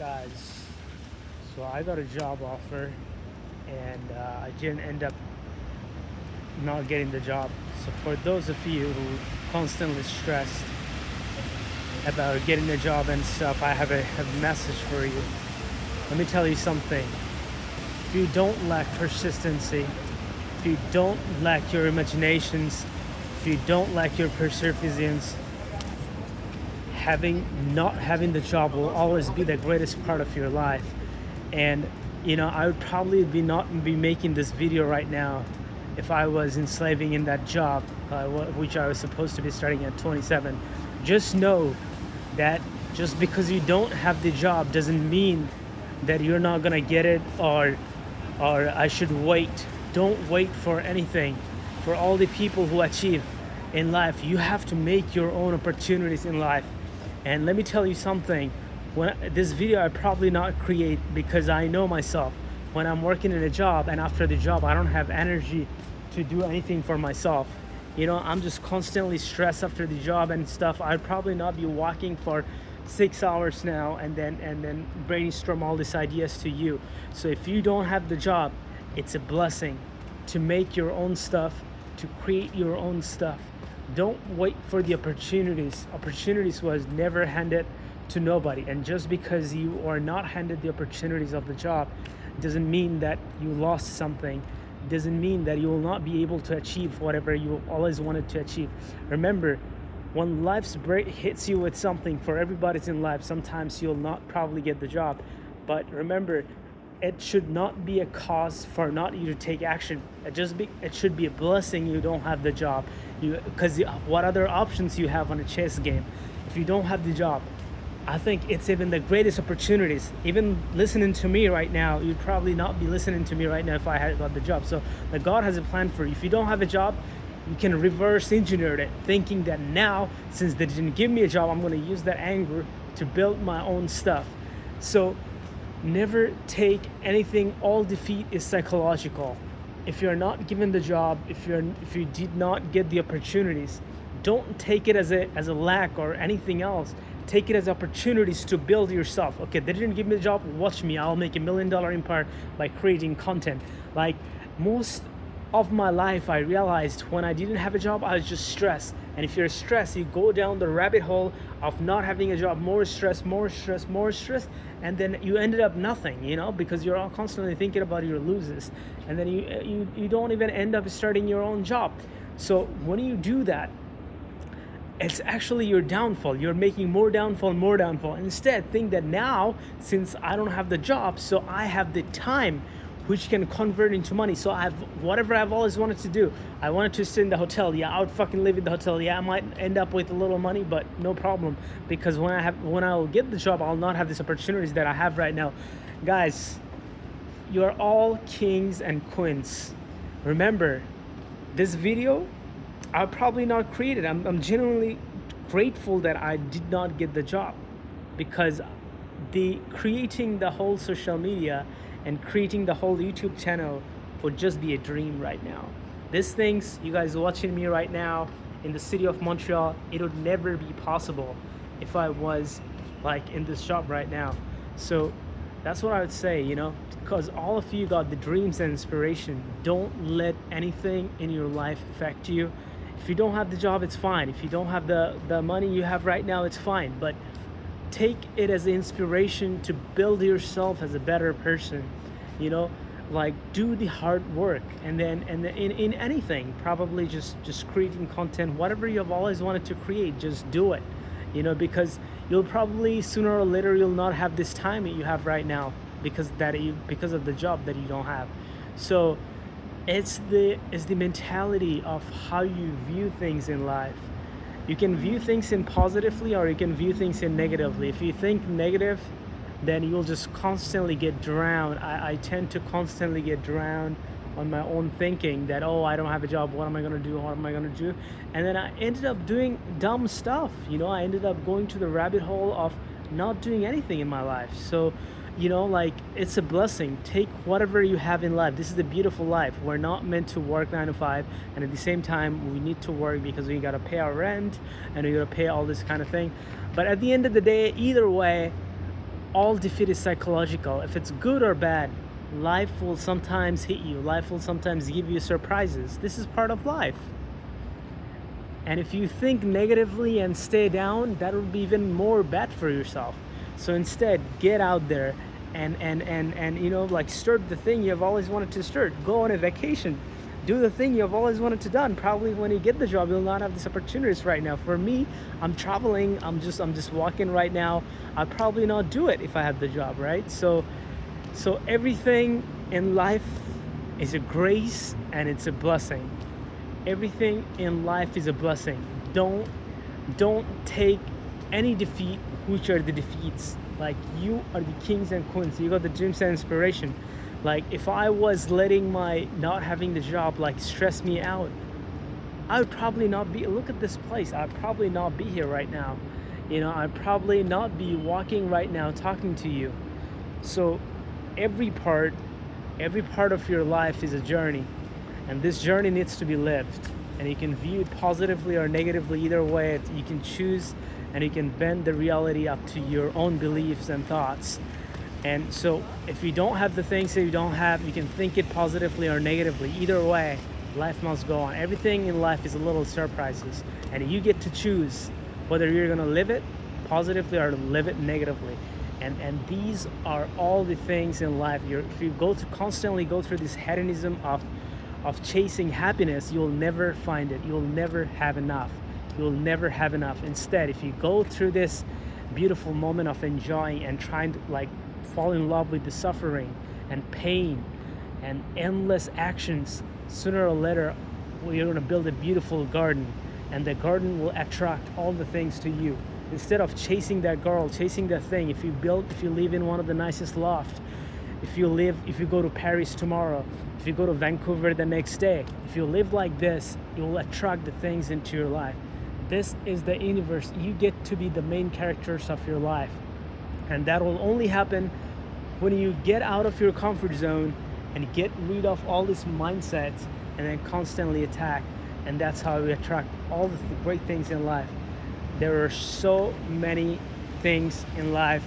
Guys, so I got a job offer and I didn't end up not getting the job. So for those of you who constantly stressed about getting a job and stuff, I have a message for you. Let me tell you something. If you don't lack persistency, if you don't lack your imaginations, if you don't lack your perseverance, not having the job will always be the greatest part of your life. And I would probably not be making this video right now if I was enslaving in that job, which I was supposed to be starting at 27. Just know that just because you don't have the job doesn't mean that you're not gonna get it, or I should wait. Don't wait for anything. For all the people who achieve in life, you have to make your own opportunities in life. And let me tell you something, this video I probably not create because I know myself. When I'm working in a job and after the job I don't have energy to do anything for myself. I'm just constantly stressed after the job and stuff. I'd probably not be walking for 6 hours now and then brainstorm all these ideas to you. So if you don't have the job, it's a blessing to make your own stuff, to create your own stuff. Don't wait for the opportunities. Opportunities was never handed to nobody. And just because you are not handed the opportunities of the job doesn't mean that you lost something. Doesn't mean that you will not be able to achieve whatever you always wanted to achieve. Remember, when life's break hits you with something, for everybody's in life, sometimes you'll not probably get the job. But remember, it should not be a cause for not you to take action. It should be a blessing you don't have the job. Because what other options you have on a chess game? If you don't have the job, I think it's even the greatest opportunities. Even listening to me right now, you'd probably not be listening to me right now if I had got the job. So God has a plan for you. If you don't have a job, you can reverse engineer it, thinking that now, since they didn't give me a job, I'm going to use that anger to build my own stuff. So never take anything. All defeat is psychological. If you're not given the job, if you did not get the opportunities, don't take it as a lack or anything else. Take it as opportunities to build yourself. Okay, they didn't give me the job. Watch me. I'll make $1 million empire by creating content. Like most of my life, I realized when I didn't have a job, I was just stressed. And if you're stressed, you go down the rabbit hole of not having a job, more stress, and then you ended up nothing, because you're all constantly thinking about your losses, and then you don't even end up starting your own job. So when you do that, it's actually your downfall. You're making more downfall. Instead, think that now, since I don't have the job, so I have the time which can convert into money. So I have whatever I've always wanted to do. I wanted to stay in the hotel. Yeah, I would fucking live in the hotel. Yeah, I might end up with a little money, but no problem, because when I will get the job, I'll not have these opportunities that I have right now. Guys, you are all kings and queens. Remember, this video I'll probably not create it. I'm genuinely grateful that I did not get the job, because creating the whole social media and creating the whole YouTube channel would just be a dream right now. These things, you guys watching me right now in the city of Montreal, it would never be possible if I was like in this job right now. So that's what I would say, because all of you got the dreams and inspiration. Don't let anything in your life affect you. If you don't have the job, it's fine. If you don't have the money you have right now, it's fine. But take it as inspiration to build yourself as a better person. Like do the hard work, and then in anything, probably just creating content, whatever you have always wanted to create, just do it. Because you'll probably sooner or later you'll not have this time that you have right now because of the job that you don't have. So it's the mentality of how you view things in life. You can view things in positively, or you can view things in negatively. If you think negative, then you'll just constantly get drowned. I tend to constantly get drowned on my own thinking that, I don't have a job, what am I going to do, and then I ended up doing dumb stuff. I ended up going to the rabbit hole of not doing anything in my life. So it's a blessing. Take whatever you have in life. This is a beautiful life. We're not meant to work 9 to 5, and at the same time we need to work because we got to pay our rent and we got to pay all this kind of thing. But at the end of the day, either way, all defeat is psychological. If it's good or bad, life will sometimes hit you. Life will sometimes give you surprises. This is part of life. And if you think negatively and stay down, that will be even more bad for yourself. So instead, get out there and you know, like, start the thing you've always wanted to start. Go on a vacation. Do the thing you've always wanted to done. Probably when you get the job, you'll not have these opportunities right now. For me, I'm traveling. I'm just walking right now. I'd probably not do it if I had the job, right? So everything in life is a grace and it's a blessing. Everything in life is a blessing. Don't take any defeat, which are the defeats. Like, you are the kings and queens. You got the dreams and inspiration. Like, if I was letting my not having the job like stress me out, I would probably not be, look at this place, I'd probably not be here right now. You know, I'd probably not be walking right now talking to you. So every part of your life is a journey, and this journey needs to be lived. And you can view it positively or negatively. Either way, you can choose, and you can bend the reality up to your own beliefs and thoughts. And so if you don't have the things that you don't have, you can think it positively or negatively. Either way, life must go on. Everything in life is a little surprises, and you get to choose whether you're gonna live it positively or live it negatively. And these are all the things in life. If you constantly go through this hedonism of chasing happiness, you'll never find it. You'll never have enough. You'll never have enough. Instead, if you go through this beautiful moment of enjoying and trying to, like, fall in love with the suffering and pain and endless actions, sooner or later you're going to build a beautiful garden, and the garden will attract all the things to you. Instead of chasing that girl, chasing that thing, if you live in one of the nicest loft, if you go to Paris tomorrow, if you go to Vancouver the next day, if you live like this, you'll attract the things into your life. This is the universe. You get to be the main characters of your life. And that will only happen when you get out of your comfort zone and get rid of all these mindsets and then constantly attack. And that's how we attract all the great things in life. There are so many things in life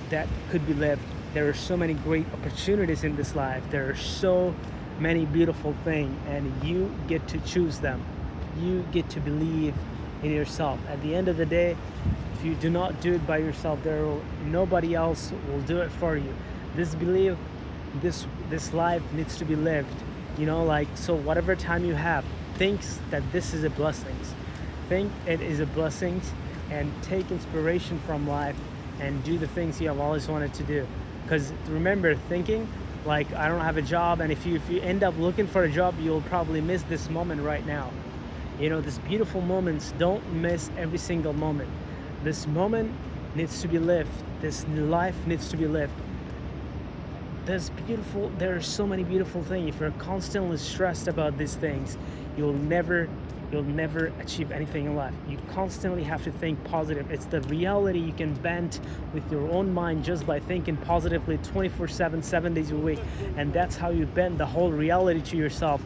that could be lived. There are so many great opportunities in this life. There are so many beautiful things, and you get to choose them. You get to believe in yourself. At the end of the day, if you do not do it by yourself, nobody else will do it for you. This belief, this life needs to be lived. You know, like, so whatever time you have, think that this is a blessing. Think it is a blessing, and take inspiration from life and do the things you have always wanted to do. Because remember, thinking like, I don't have a job, and if you end up looking for a job, you'll probably miss this moment right now. You know, these beautiful moments, don't miss every single moment. This moment needs to be lived. This life needs to be lived. There are so many beautiful things. If you're constantly stressed about these things, you'll never achieve anything in life. You constantly have to think positive. It's the reality you can bend with your own mind just by thinking positively 24/7, 7 days a week. And that's how you bend the whole reality to yourself.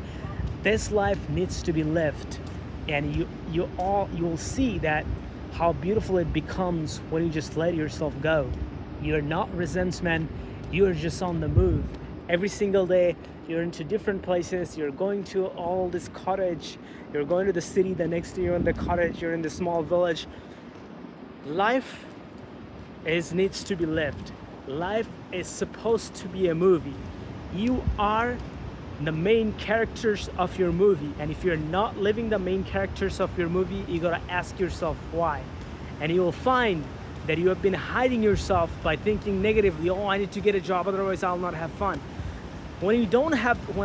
This life needs to be lived. And you'll see that how beautiful it becomes when you just let yourself go. You're not resentment, you're just on the move. Every single day, you're into different places. You're going to all this cottage. You're going to the city. The next day, you're in the cottage. You're in the small village. Life needs to be lived. Life is supposed to be a movie. You are the main characters of your movie. And if you're not living the main characters of your movie, you gotta ask yourself why. And you will find that you have been hiding yourself by thinking negatively. Oh, I need to get a job, otherwise I'll not have fun. When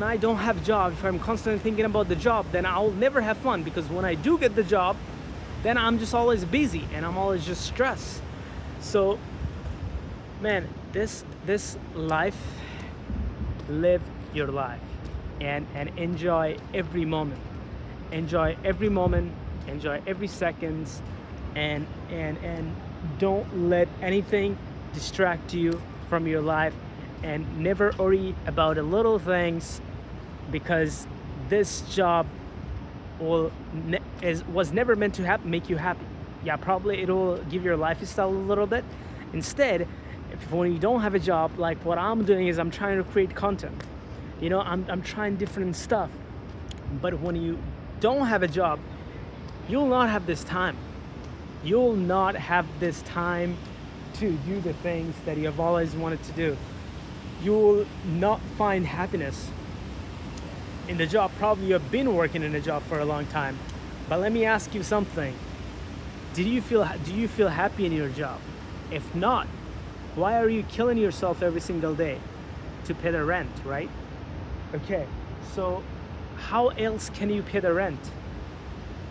I don't have a job, if I'm constantly thinking about the job, then I'll never have fun, because when I do get the job, then I'm just always busy and I'm always just stressed. So, man, this life, live your life and enjoy every moment. Enjoy every moment, enjoy every second, and don't let anything distract you from your life. And never worry about the little things, because this job was never meant to make you happy. Yeah, probably it'll give your lifestyle a little bit. Instead, when you don't have a job, like what I'm doing is I'm trying to create content. I'm trying different stuff. But when you don't have a job, you'll not have this time. You'll not have this time to do the things that you have always wanted to do. You'll not find happiness in the job. Probably you have been working in a job for a long time. But let me ask you something. Do you feel happy in your job? If not, why are you killing yourself every single day to pay the rent, right? Okay, so how else can you pay the rent?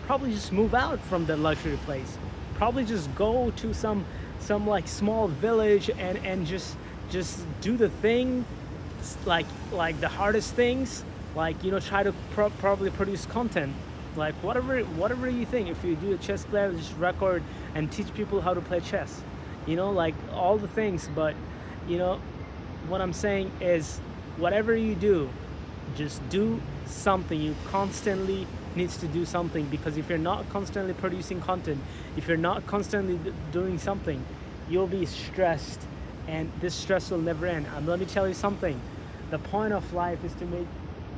Probably just move out from the luxury place. Probably just go to some like small village and just do the thing, like the hardest things, like try to probably produce content, like whatever you think. If you do a chess player, just record and teach people how to play chess, like all the things. But what I'm saying is, whatever you do, just do something. You constantly needs to do something, because if you're not constantly producing content, if you're not constantly doing something, you'll be stressed, and this stress will never end. Let me tell you something. The point of life is to make,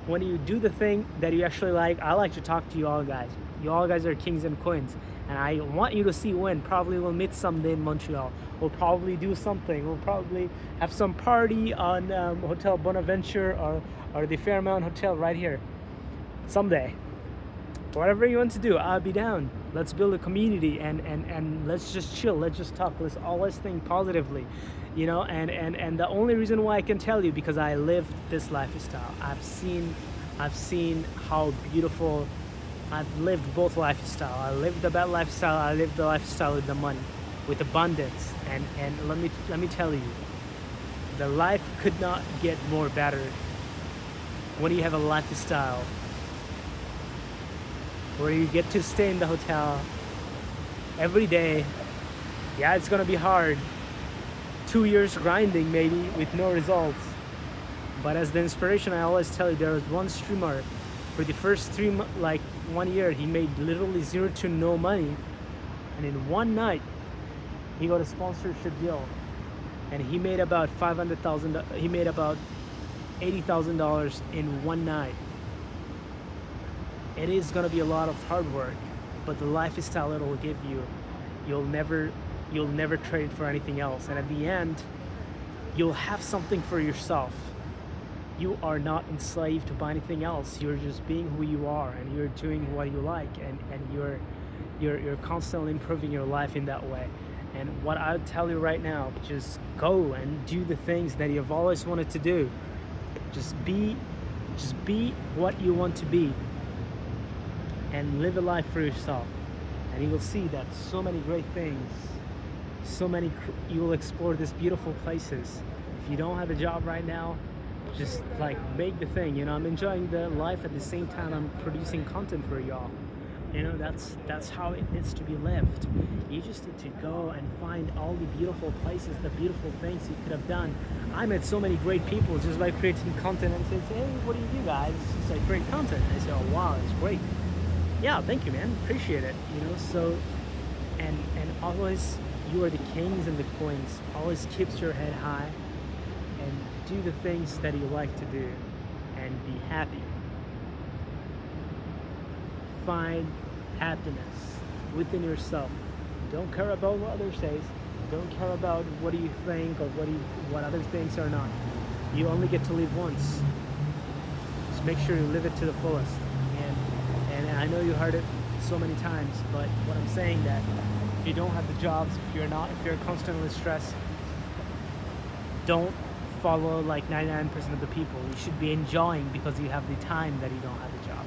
when you do the thing that you actually like. I like to talk to you all guys. You all guys are kings and queens, and I want you to see when. Probably we'll meet someday in Montreal. We'll probably do something. We'll probably have some party on Hotel Bonaventure or the Fairmount Hotel right here someday. Whatever you want to do, I'll be down. Let's build a community and let's just chill. Let's just talk. Let's always think positively, and the only reason why I can tell you, because I lived this lifestyle. I've seen how beautiful. I've lived both lifestyle. I lived the bad lifestyle. I lived the lifestyle with the money, with abundance. And let me tell you, the life could not get more better when you have a lifestyle where you get to stay in the hotel every day. Yeah, it's gonna be hard. 2 years grinding maybe with no results. But as the inspiration, I always tell you, there was one streamer for the first 1 year, he made literally zero to no money. And in one night, he got a sponsorship deal. And he made about $500,000, he made about $80,000 in one night. It is gonna be a lot of hard work, but the lifestyle it will give you, you'll never trade it for anything else. And at the end, you'll have something for yourself. You are not enslaved by anything else. You're just being who you are, and you're doing what you like, and you're constantly improving your life in that way. And what I would tell you right now, just go and do the things that you've always wanted to do. Just be what you want to be, and live a life for yourself, and you will see that so many great things, you will explore these beautiful places. If you don't have a job right now, just make the thing. I'm enjoying the life at the same time I'm producing content for y'all. That's how it needs to be lived. You just need to go and find all the beautiful places, the beautiful things you could have done. I met so many great people just by creating content, and says, hey, what do you do, guys? It's just great content. I say, oh wow, it's great. Yeah, thank you, man. Appreciate it. So, and always, you are the kings and the queens. Always keeps your head high and do the things that you like to do, and be happy. Find happiness within yourself. Don't care about what others say. Don't care about what do you think or what others think or not. You only get to live once. Just make sure you live it to the fullest. And I know you heard it so many times, but what I'm saying, that if you don't have the jobs, if you're constantly stressed, don't follow 99% of the people. You should be enjoying, because you have the time that you don't have a job.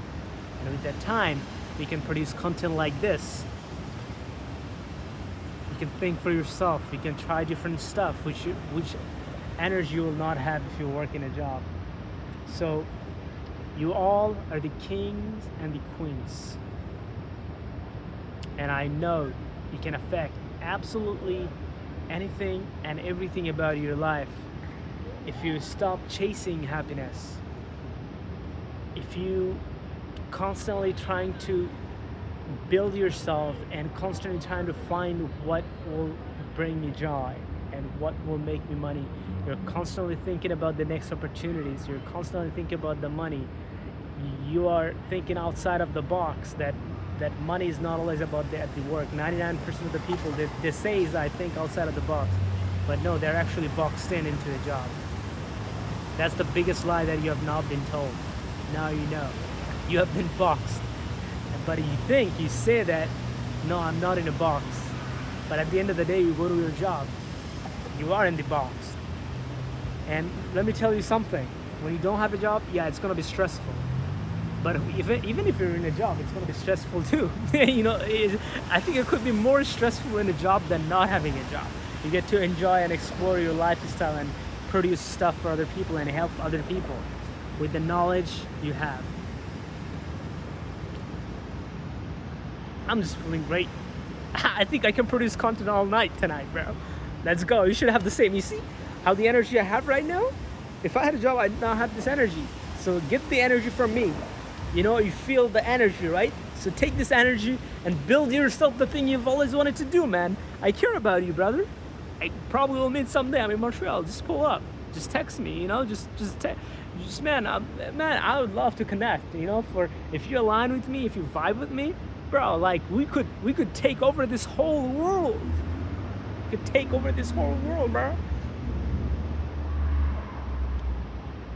And with that time, you can produce content like this. You can think for yourself. You can try different stuff, which energy you will not have if you work in a job. So you all are the kings and the queens. And I know you can affect absolutely anything and everything about your life if you stop chasing happiness. If you constantly trying to build yourself and constantly trying to find what will bring you joy. and what will make me money. You're constantly thinking about the next opportunities. You're constantly thinking about the money. You are thinking outside of the box, that money is not always about the work. 99% of the people they say is I think outside of the box, but no, they're actually boxed into a job. That's the biggest lie that you have not been told. Now you know. You have been boxed. But you say that, no, I'm not in a box. But at the end of the day, you go to your job. You are in the box. And let me tell you something. When you don't have a job, yeah, it's going to be stressful. But even if you're in a job, it's going to be stressful too. I think it could be more stressful in a job than not having a job. You get to enjoy and explore your lifestyle and produce stuff for other people and help other people with the knowledge you have. I'm just feeling great. I think I can produce content all night tonight, bro. Let's go. You should have the same. You see how the energy I have right now? If I had a job, I'd not have this energy. So get the energy from me. You feel the energy, right? So take this energy and build yourself the thing you've always wanted to do, man. I care about you, brother. I probably will meet someday. I'm in Montreal. Just pull up. Just text me, man, I would love to connect, for if you align with me, if you vibe with me, bro, like we could take over this whole world. We could take over this whole world, bro.